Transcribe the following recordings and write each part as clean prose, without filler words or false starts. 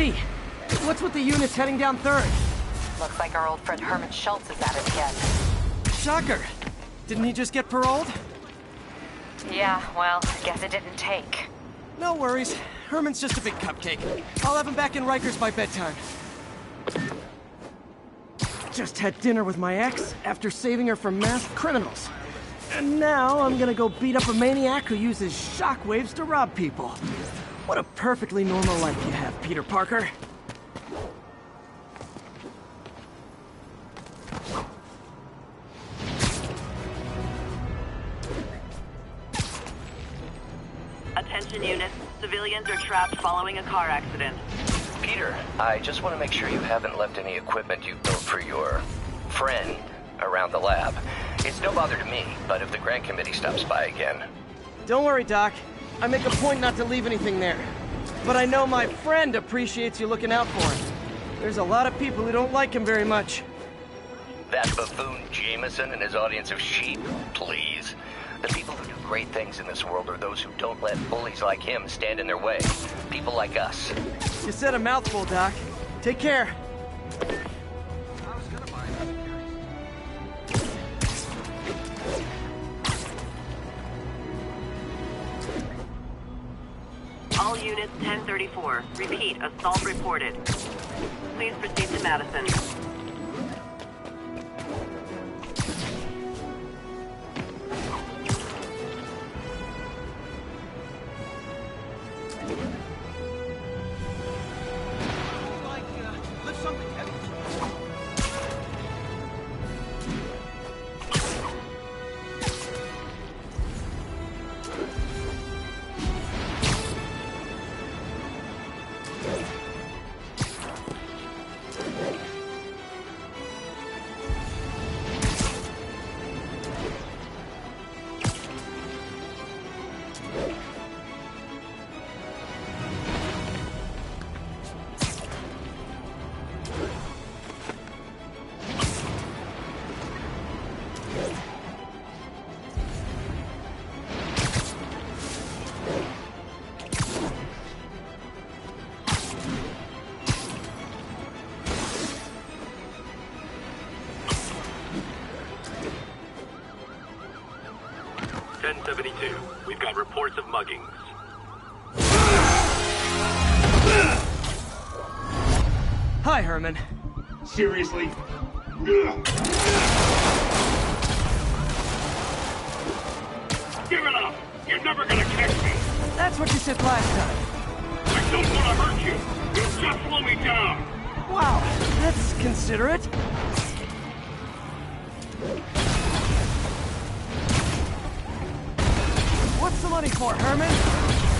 3. What's with the units heading down 3rd? Looks like our old friend Herman Schultz is at it again. Shocker. Didn't he just get paroled? Yeah, well, guess it didn't take. No worries. Herman's just a big cupcake. I'll have him back in Rikers by bedtime. Just had dinner with my ex after saving her from masked criminals. And now I'm gonna go beat up a maniac who uses shockwaves to rob people. What a perfectly normal life you have, Peter Parker. Attention units. Civilians are trapped following a car accident. Peter, I just want to make sure you haven't left any equipment you built for your friend around the lab. It's no bother to me, but if the grant committee stops by again... Don't worry, Doc. I make a point not to leave anything there. But I know my friend appreciates you looking out for him. There's a lot of people who don't like him very much. That buffoon Jameson and his audience of sheep? Please. The people who do great things in this world are those who don't let bullies like him stand in their way. People like us. You said a mouthful, Doc. Take care. All units 1034. Repeat, assault reported. Please proceed to Madison. We've got reports of muggings. Hi, Herman. Seriously? Give it up! You're never gonna catch me! That's what you said last time. I don't want to hurt you! You'll just slow me down! Wow, that's considerate. What's the money for, Herman?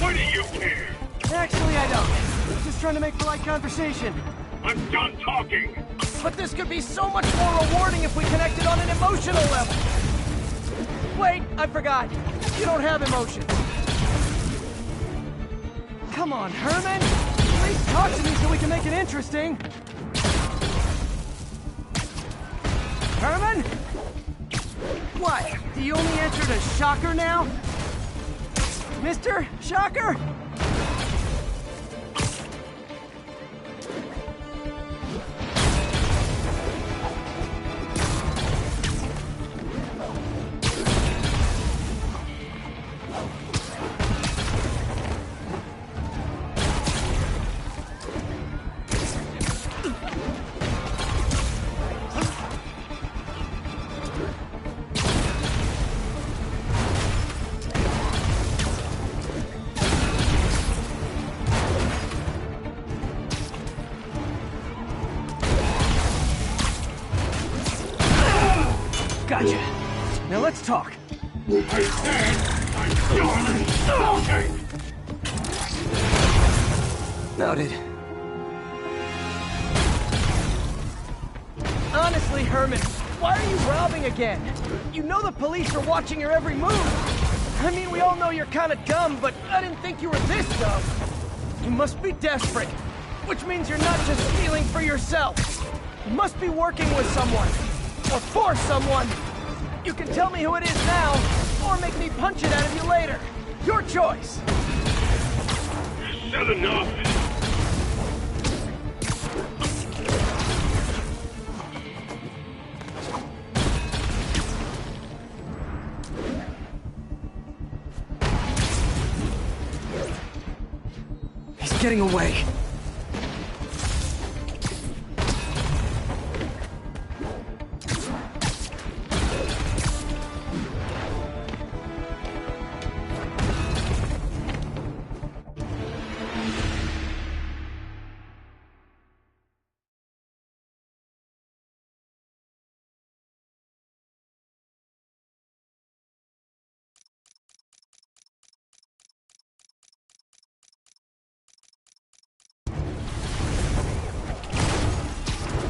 Why do you care? Actually, I don't. I'm just trying to make polite conversation. I'm done talking! But this could be so much more rewarding if we connected on an emotional level. Wait, I forgot. You don't have emotions. Come on, Herman. At least talk to me so we can make it interesting. Herman? What? Do you only answer to Shocker now? Mr. Shocker? Gotcha. Now let's talk. I said I'm done talking! Noted. Honestly, Herman, why are you robbing again? You know the police are watching your every move. I mean, we all know you're kind of dumb, but I didn't think you were this dumb. You must be desperate, which means you're not just stealing for yourself. You must be working with someone. Or for someone. You can tell me who it is now, or make me punch it out of you later. Your choice. Said enough. getting away.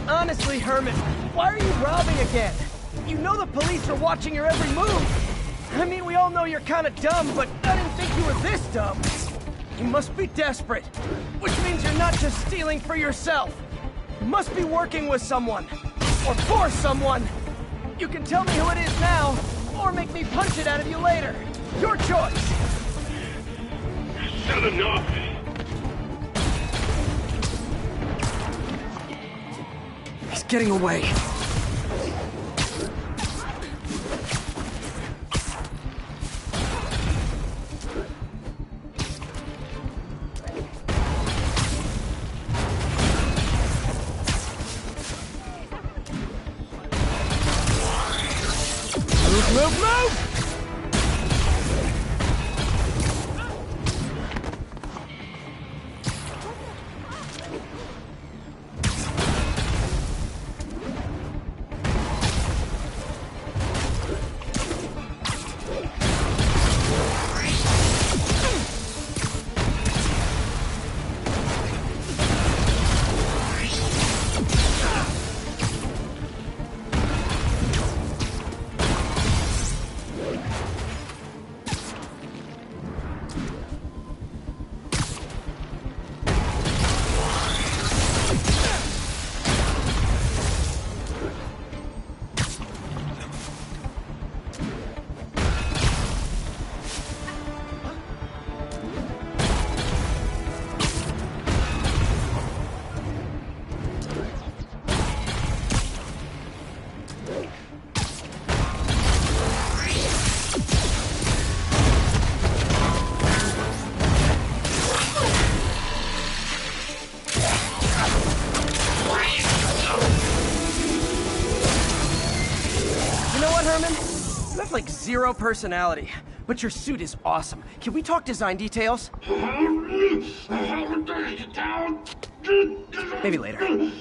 Honestly, Herman, why are you robbing again? You know the police are watching your every move. I mean, we all know you're kind of dumb, but I didn't think you were this dumb. You must be desperate, which means you're not just stealing for yourself. You must be working with someone, or for someone. You can tell me who it is now, or make me punch it out of you later. Your choice. Said enough. He's getting away. Move! Like zero personality, but your suit is awesome. Can we talk design details? Maybe later.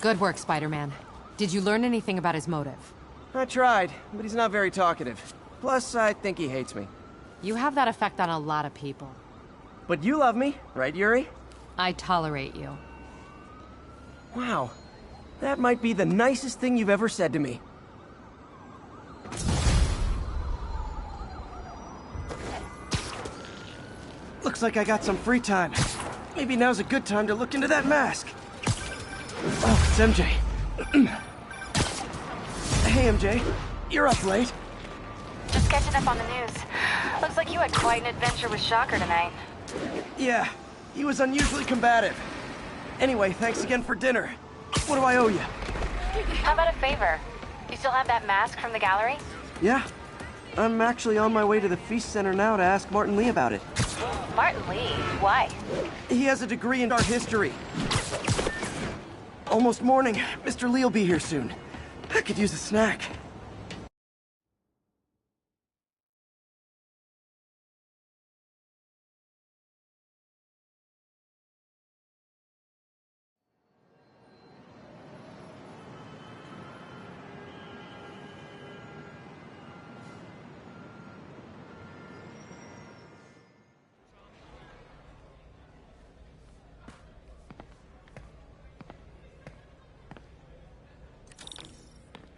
Good work, Spider-Man. Did you learn anything about his motive? I tried, but he's not very talkative. Plus, I think he hates me. You have that effect on a lot of people. But you love me, right, Yuri? I tolerate you. Wow. That might be the nicest thing you've ever said to me. Looks like I got some free time. Maybe now's a good time to look into that mask. Oh, it's MJ. Hey, MJ. You're up late. Just catching up on the news. Looks like you had quite an adventure with Shocker tonight. Yeah, he was unusually combative. Anyway, thanks again for dinner. What do I owe you? How about a favor? You still have that mask from the gallery? Yeah. I'm actually on my way to the Feast Center now to ask Martin Lee about it. Martin Lee? Why? He has a degree in art history. Almost morning. Mr. Lee will be here soon. I could use a snack.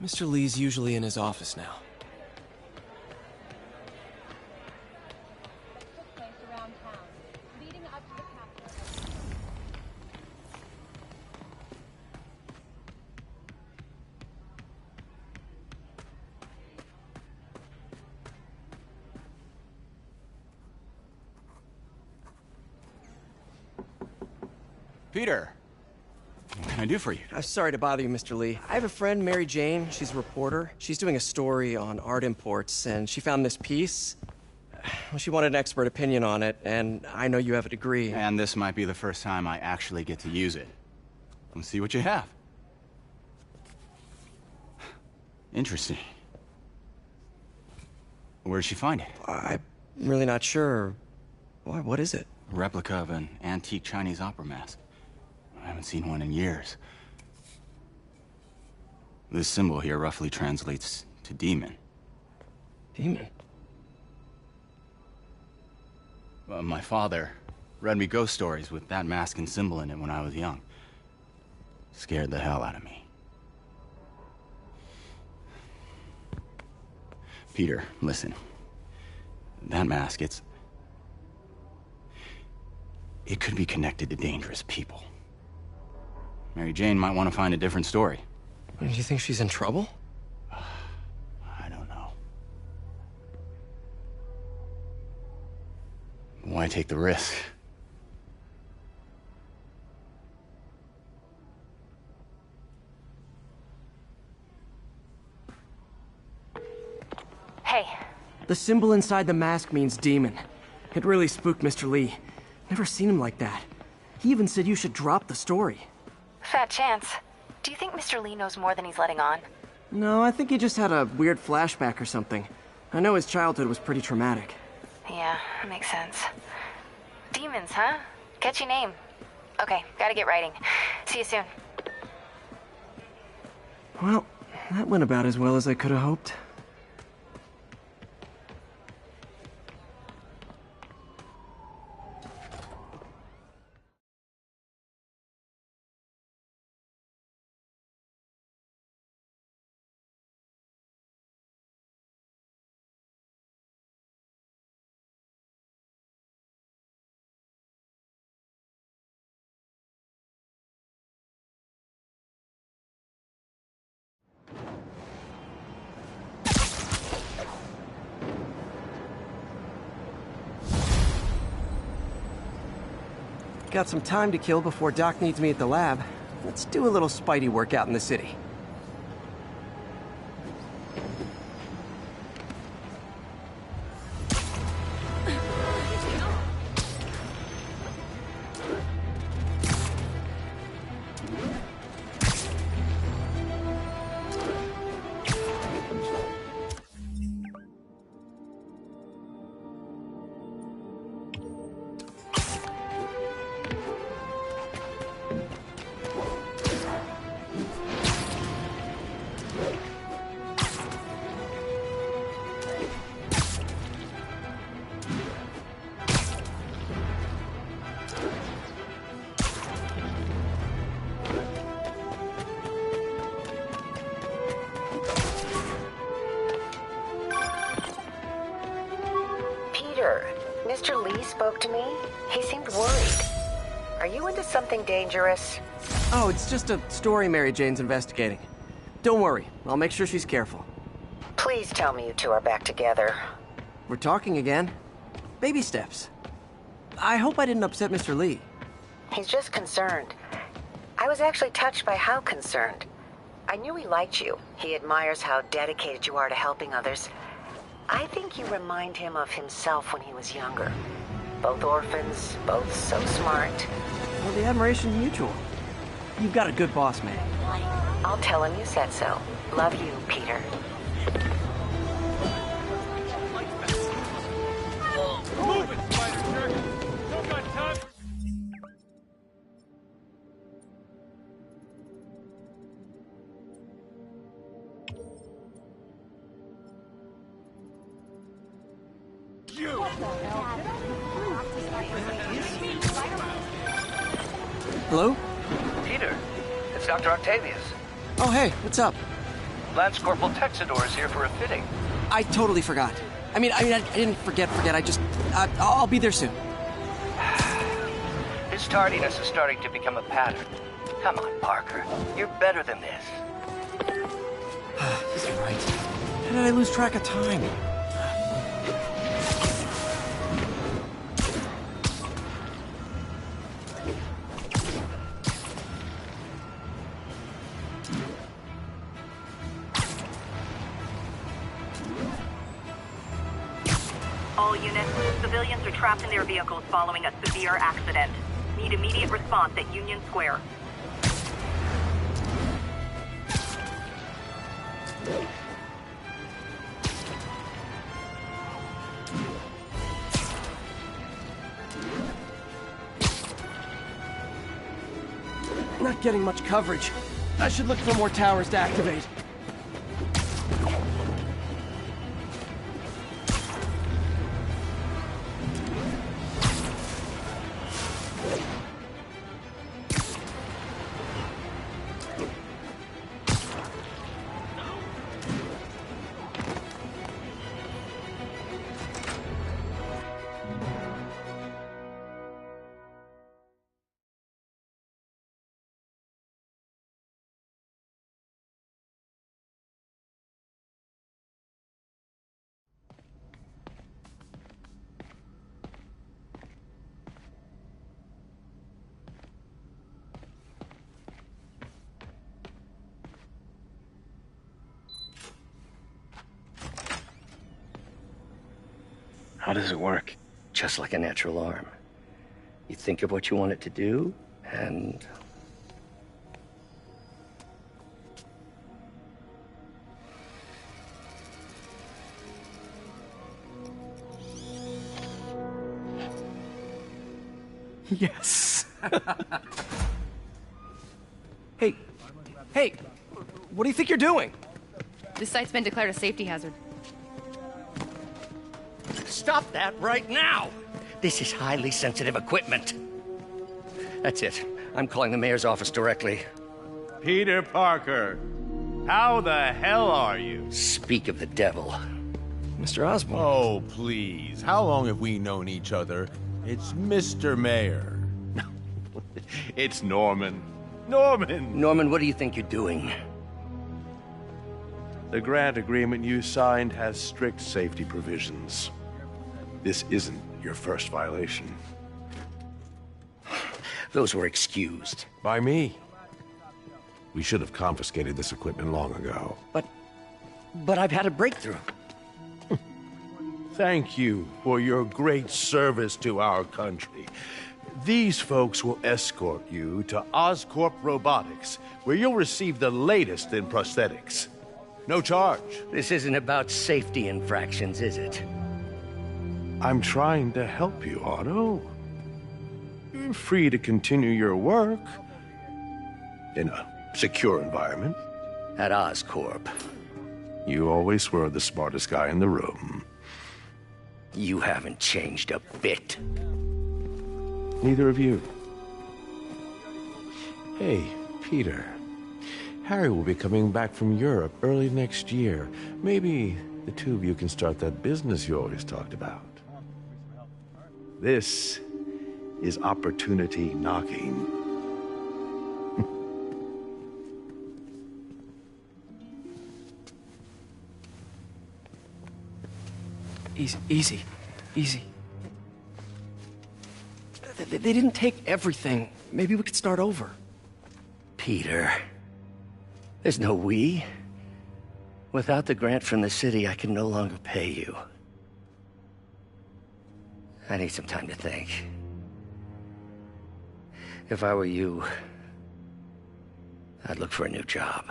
Mr. Lee's usually in his office now. Peter, What can I do for you? I'm sorry to bother you, Mr. Lee. I have a friend, Mary Jane. She's a reporter. She's doing a story on art imports, and she found this piece. Well, she wanted an expert opinion on it, and I know you have a degree. And this might be the first time I actually get to use it. Let's see what you have. Interesting. Where did she find it? I'm really not sure. Why, what is it? A replica of an antique Chinese opera mask. I haven't seen one in years. This symbol here roughly translates to demon. Demon? My father read me ghost stories with that mask and symbol in it when I was young. Scared the hell out of me. Peter, listen. That mask, it could be connected to dangerous people. Mary Jane might want to find a different story. Do you think she's in trouble? I don't know. Why take the risk? Hey, The symbol inside the mask means demon. It really spooked Mr. Lee. Never seen him like that. He even said you should drop the story. fat chance. Do you think Mr. Lee knows more than he's letting on? No, I think he just had a weird flashback or something. I know his childhood was pretty traumatic. Yeah, makes sense. Demons, huh? Catchy name. Okay, gotta get writing. See you soon. Well, that went about as well as I could have hoped. Got some time to kill before Doc needs me at the lab. Let's do a little Spidey workout in the city. Mr. Lee spoke to me. He seemed worried. Are you into something dangerous? Oh, it's just a story Mary Jane's investigating. Don't worry, I'll make sure she's careful. Please tell me you two are back together. We're talking again. Baby steps. I hope I didn't upset Mr. Lee. He's just concerned. I was actually touched by how concerned. I knew he liked you. He admires how dedicated you are to helping others. I think you remind him of himself when he was younger. Both orphans, both so smart. Well, the admiration's mutual. You've got a good boss, man. I'll tell him you said so. Love you, Peter. Move it, spider jerk! Don't got time. Hello? Peter, it's Dr. Octavius. Oh, hey, what's up? Lance Corporal Texador is here for a fitting. I totally forgot. I didn't forget. I just... I'll be there soon. His tardiness is starting to become a pattern. Come on, Parker. You're better than this. He's right. How did I lose track of time? unit. Civilians are trapped in their vehicles following a severe accident. Need immediate response at Union Square. Not getting much coverage. I should look for more towers to activate. How does it work? Just like a natural arm. You think of what you want it to do, and... Yes. Hey, what do you think you're doing? This site's been declared a safety hazard. Stop that right now! This is highly sensitive equipment. That's it. I'm calling the mayor's office directly. Peter Parker, how the hell are you? Speak of the devil. Mr. Osborn. Oh, please. How long have we known each other? It's Mr. Mayor. It's Norman. Norman, what do you think you're doing? The grant agreement you signed has strict safety provisions. This isn't your first violation. Those were excused. By me. We should have confiscated this equipment long ago. But I've had a breakthrough. Thank you for your great service to our country. These folks will escort you to Oscorp Robotics, where you'll receive the latest in prosthetics. No charge. This isn't about safety infractions, is it? I'm trying to help you, Otto. You're free to continue your work in a secure environment. At Oscorp. You always were the smartest guy in the room. You haven't changed a bit. Neither of you. Hey, Peter. Harry will be coming back from Europe early next year. Maybe the two of you can start that business you always talked about. This is opportunity knocking. Easy. They didn't take everything. Maybe we could start over. Peter, there's no we. Without the grant from the city, I can no longer pay you. I need some time to think. If I were you, I'd look for a new job.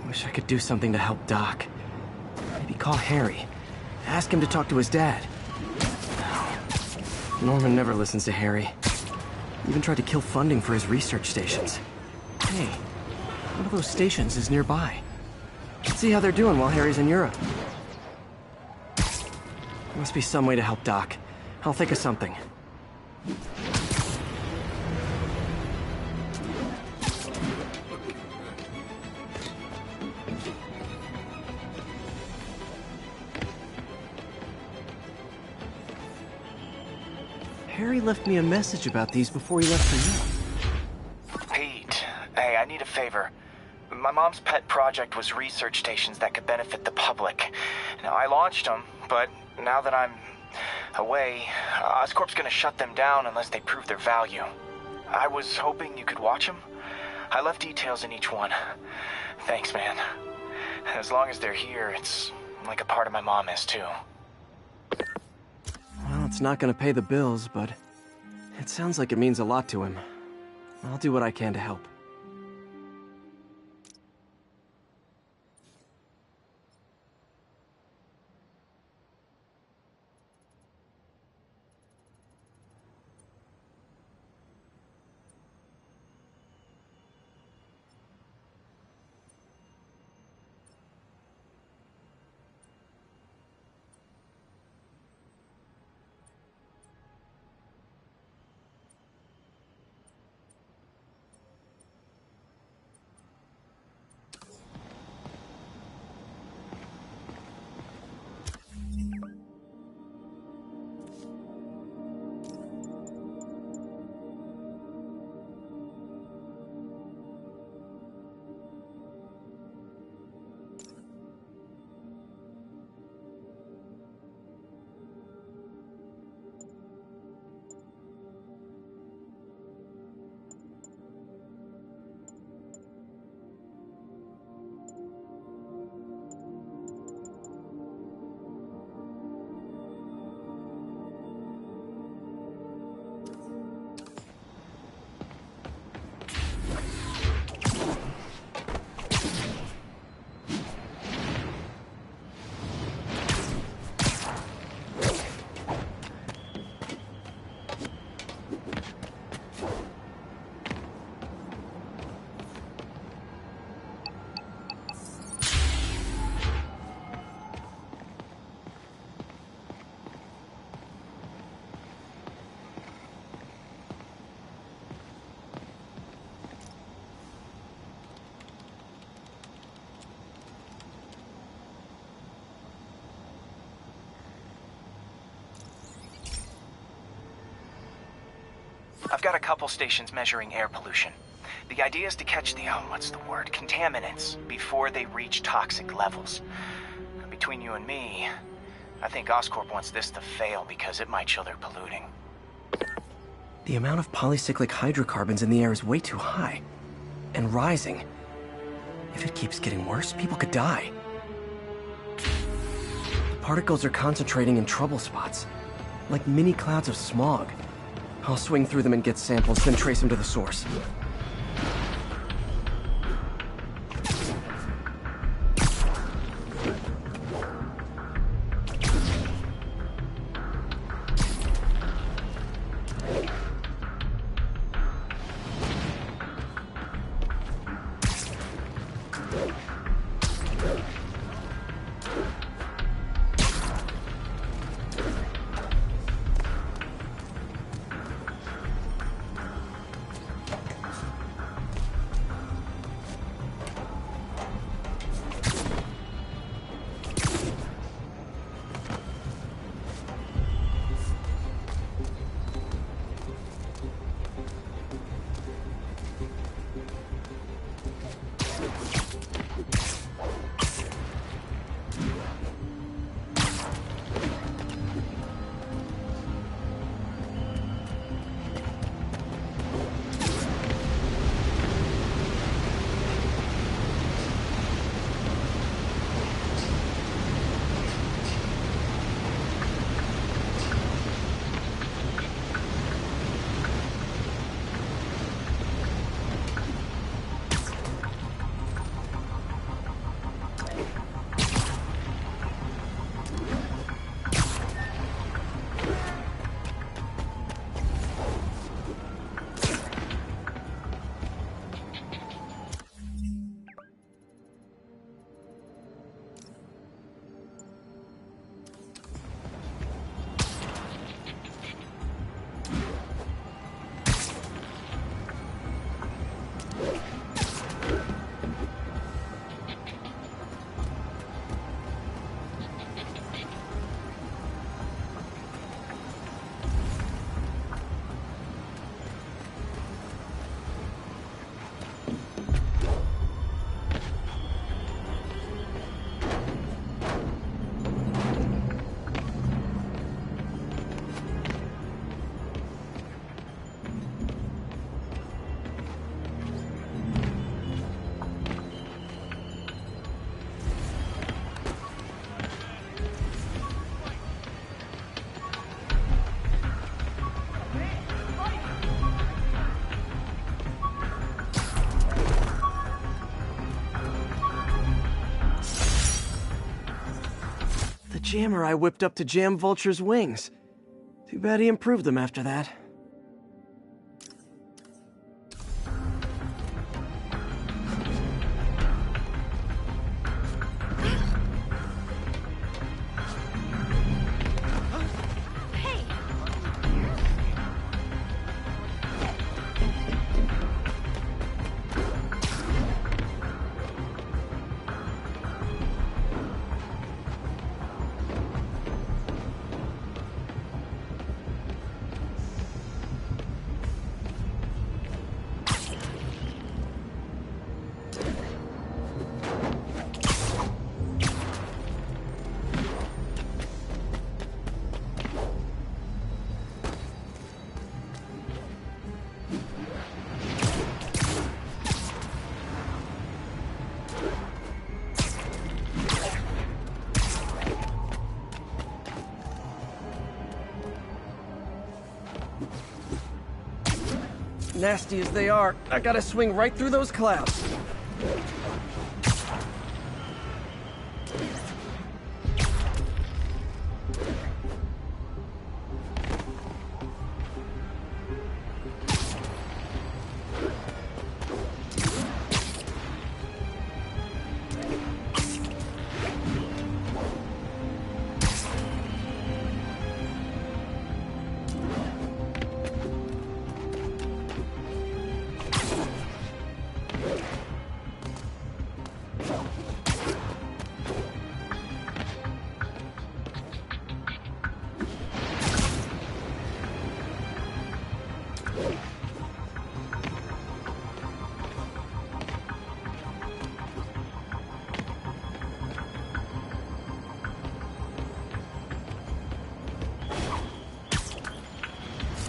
Wish I could do something to help Doc. Maybe call Harry. Ask him to talk to his dad. Norman never listens to Harry. Even tried to kill funding for his research stations. Hey, one of those stations is nearby. Let's see how they're doing while Harry's in Europe. There must be some way to help Doc. I'll think of something. he left me a message about these before he left for you. Pete, hey, I need a favor. My mom's pet project was research stations that could benefit the public. Now, I launched them, but now that I'm away, Oscorp's gonna shut them down unless they prove their value. I was hoping you could watch them. I left details in each one. Thanks, man. As long as they're here, it's like a part of my mom is, too. Well, it's not gonna pay the bills, but it sounds like it means a lot to him. I'll do what I can to help. I've got a couple stations measuring air pollution. The idea is to catch the, contaminants before they reach toxic levels. Between you and me, I think Oscorp wants this to fail because it might show they're polluting. The amount of polycyclic hydrocarbons in the air is way too high. And rising. If it keeps getting worse, people could die. The particles are concentrating in trouble spots, like mini clouds of smog. I'll swing through them and get samples, then trace them to the source. jammer I whipped up to jam Vulture's wings. Too bad he improved them after that. Nasty as they are, I gotta swing right through those clouds.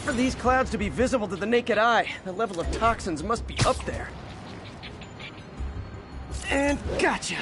For these clouds to be visible to the naked eye, the level of toxins must be up there. And gotcha!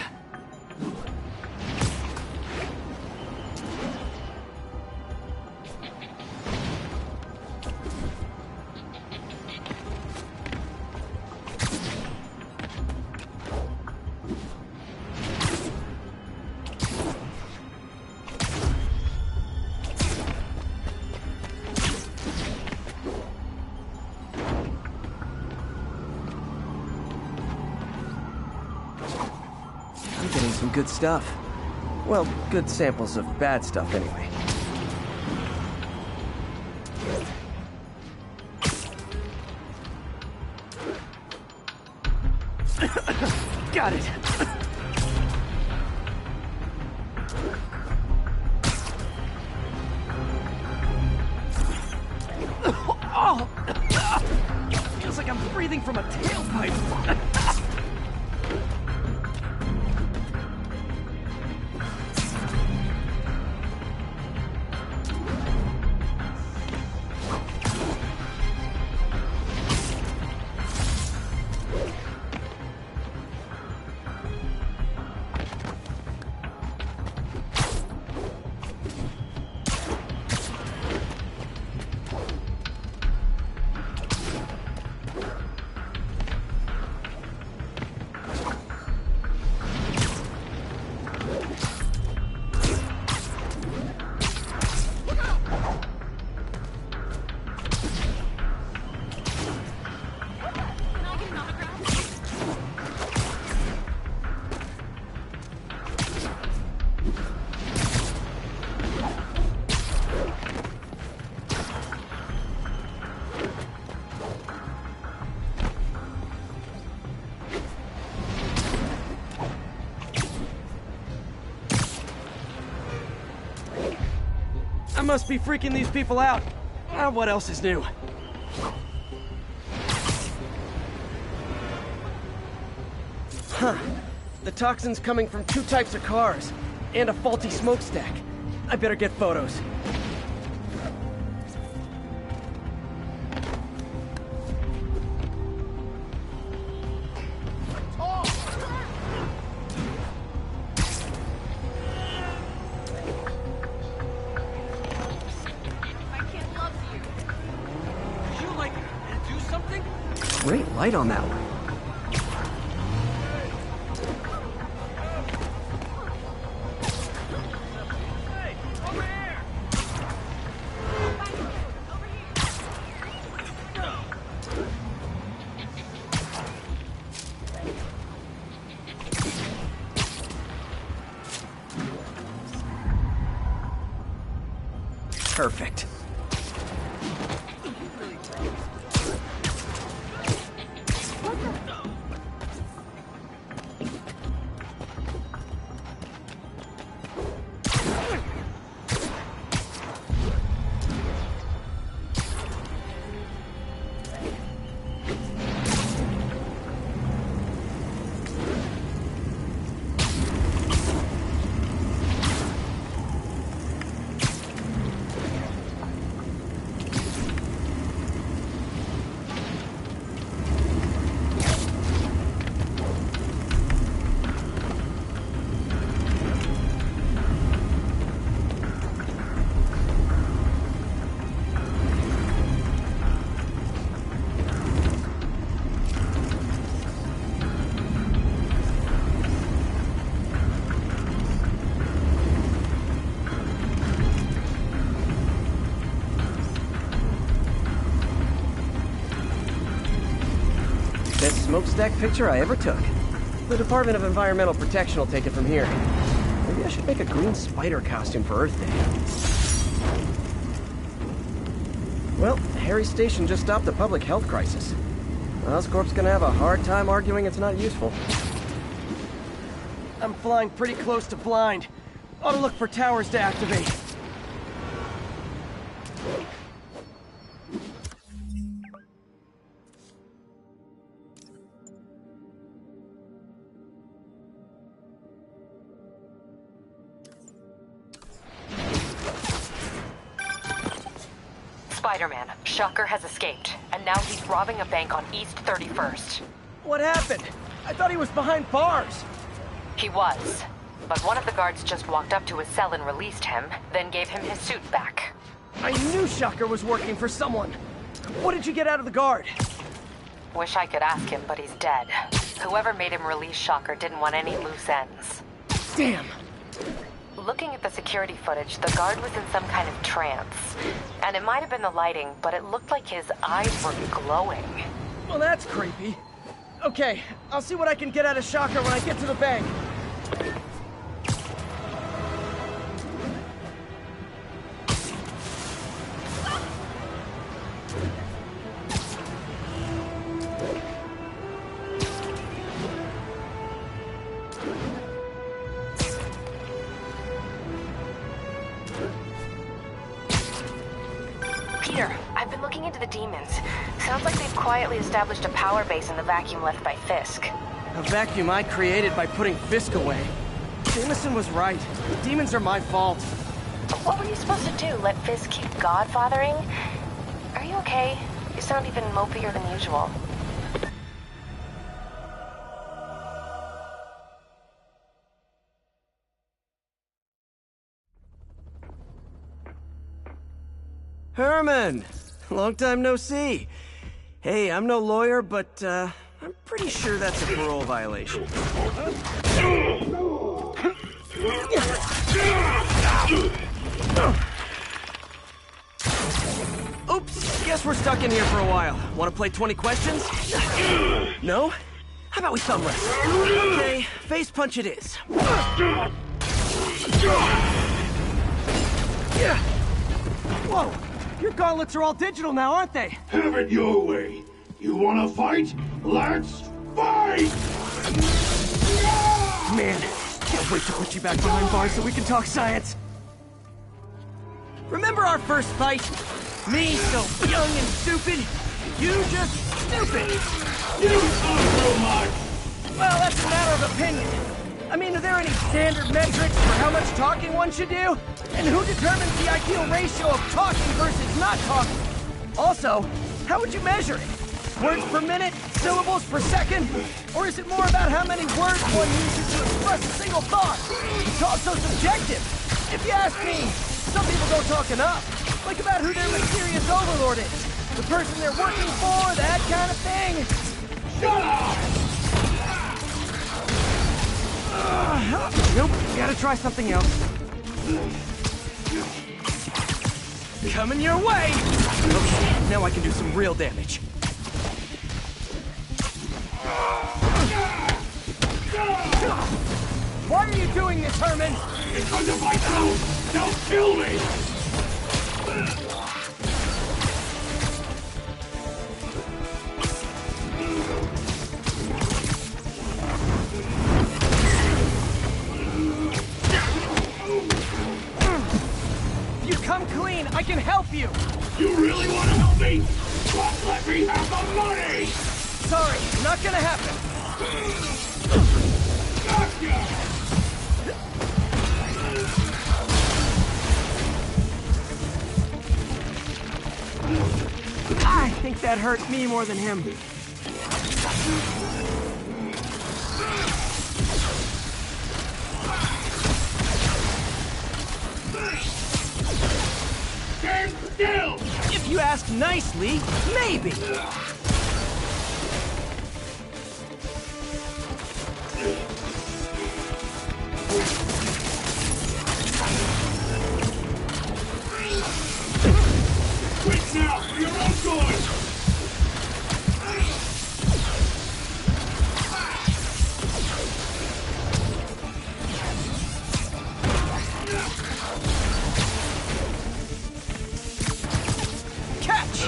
I'm getting some good stuff. Well, good samples of bad stuff anyway. Got it! Oh! Feels like I'm breathing from a tailpipe! I must be freaking these people out. What else is new? Huh. The toxin's coming from 2 types of cars, and a faulty smokestack. I better get photos. Great light on that one. Perfect. Best smokestack picture I ever took. The Department of Environmental Protection will take it from here. Maybe I should make a green spider costume for Earth Day. Well, Harry's station just stopped a public health crisis. Oscorp's gonna have a hard time arguing it's not useful. I'm flying pretty close to blind. Ought to look for towers to activate. Spider-Man, Shocker has escaped, and now he's robbing a bank on East 31st. What happened? I thought he was behind bars. He was, but one of the guards just walked up to his cell and released him, then gave him his suit back. I knew Shocker was working for someone. What did you get out of the guard? Wish I could ask him, but he's dead. Whoever made him release Shocker didn't want any loose ends. Damn. Looking at the security footage, the guard was in some kind of trance. And it might have been the lighting, but it looked like his eyes were glowing. Well, that's creepy. Okay, I'll see what I can get out of Shocker when I get to the bank. I've been looking into the demons. Sounds like they've quietly established a power base in the vacuum left by Fisk. A vacuum I created by putting Fisk away. Jameson was right. The demons are my fault. What were you supposed to do? Let Fisk keep godfathering? Are you okay? You sound even mopier than usual. Herman! Long time no see. Hey, I'm no lawyer, but, I'm pretty sure that's a parole violation. Oops, guess we're stuck in here for a while. Want to play 20 questions? No? How about we thumb wrestle? Okay, face punch it is. Whoa! Your gauntlets are all digital now, aren't they? Have it your way. You wanna fight? Let's fight! Man, can't wait to put you back behind bars so we can talk science. Remember our first fight? Me, so young and stupid. You just stupid. You talk so much. Well, that's a matter of opinion. I mean, are there any standard metrics for how much talking one should do? And who determines the ideal ratio of talking versus not talking? Also, how would you measure it? Words per minute? Syllables per second? Or is it more about how many words one uses to express a single thought? It's also subjective. If you ask me, some people don't talk enough. Like about who their mysterious overlord is. The person they're working for, that kind of thing. Shut up! Nope, gotta try something else. Coming your way! Okay, now I can do some real damage. Why are you doing this, Herman? Because if I don't kill me! you! You really want to help me? Just let me have the money! Sorry, not gonna happen. Gotcha! I think that hurt me more than him. Stand still! If you ask nicely, maybe. Quit now, for your own good! Catch!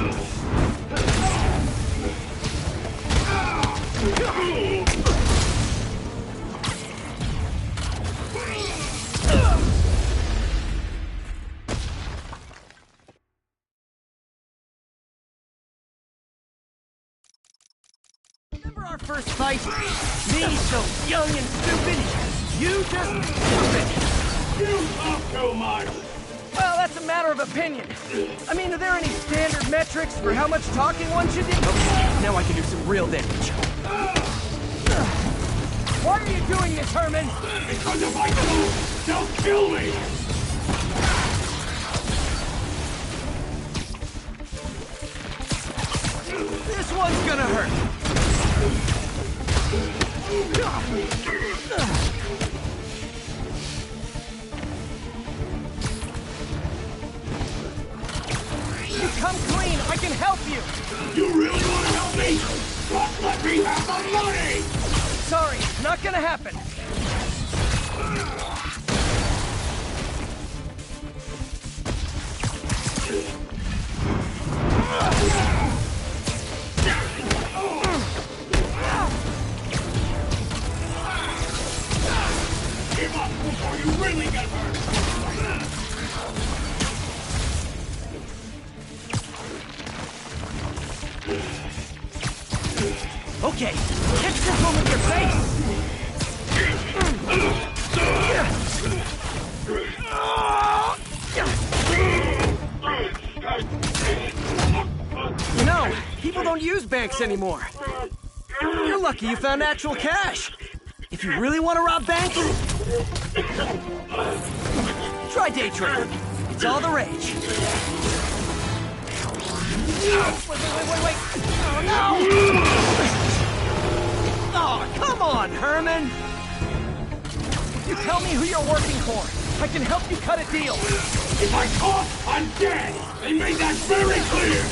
Remember our first fight? Me so young and stupid, you just stupid. You talk too much! Well, that's a matter of opinion. I mean, are there any standard metrics for how much talking one should do? Okay, now I can do some real damage. Why are you doing this, Herman? Because if I do, they'll kill me! This one's gonna hurt. You come clean, I can help you. You really want to help me? Just let me have the money! Sorry, not gonna happen. Give up before you really get hurt! Okay, catch this one with your face! You know, people don't use banks anymore. You're lucky you found actual cash. If you really want to rob banks, try day trading. It's all the rage. Wait. Oh, no! Oh, come on, Herman! You tell me who you're working for. I can help you cut a deal. If I talk, I'm dead! They made that very clear!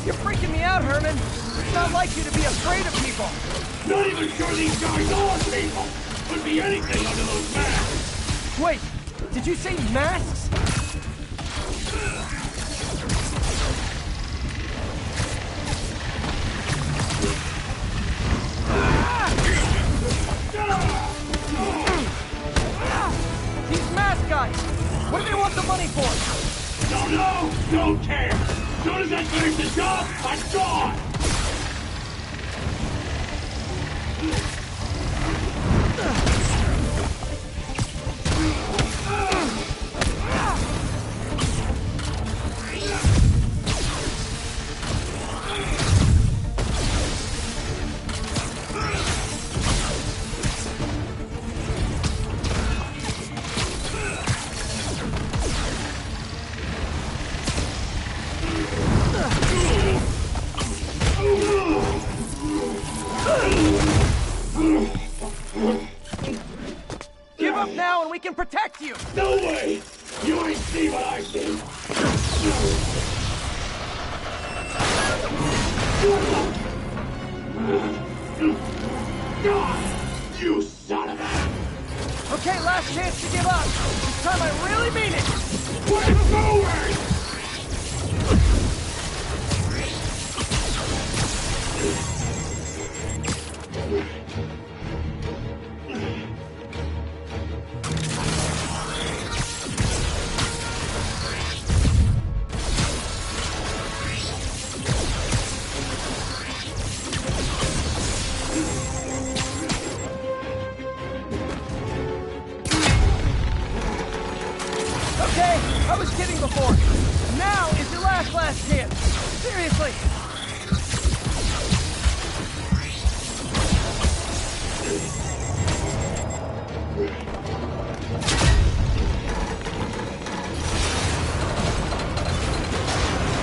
You're freaking me out, Herman. It's not like you to be afraid of people. Not even sure these guys are people! Could be anything under those masks! Wait, did you say masks? These mask guys, what do they want the money for? Don't know, don't care! As soon as I finish the job, I'm gone! Give up now and we can protect you! No way! You ain't see what I see! You son of a... Okay, last chance to give up. This time I really mean it! Where's the Okay, I was kidding before. Now is your last chance. Seriously.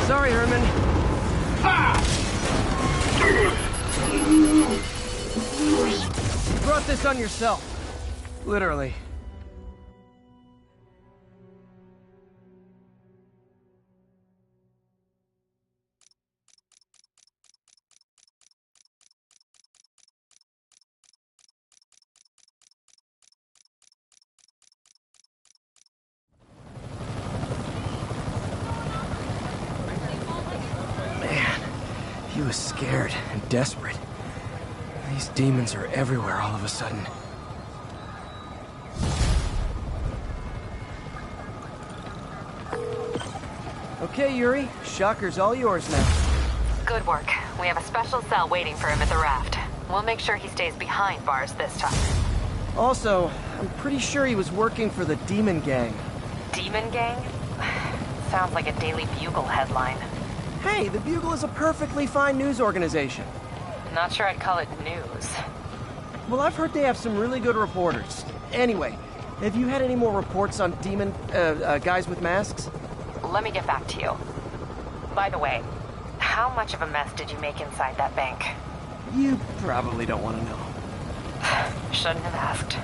Sorry, Herman. You brought this on yourself. Literally. He was scared and desperate. These demons are everywhere all of a sudden. Okay, Yuri. Shocker's all yours now. Good work. We have a special cell waiting for him at the raft. We'll make sure he stays behind bars this time. Also, I'm pretty sure he was working for the Demon Gang. Demon Gang? Sounds like a Daily Bugle headline. Hey, the Bugle is a perfectly fine news organization. Not sure I'd call it news. Well, I've heard they have some really good reporters. Anyway, have you had any more reports on demon, guys with masks? Let me get back to you. By the way, how much of a mess did you make inside that bank? You probably don't want to know. Shouldn't have asked.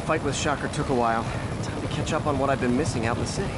Fight with Shocker took a while. Time to catch up on what I've been missing out in the city.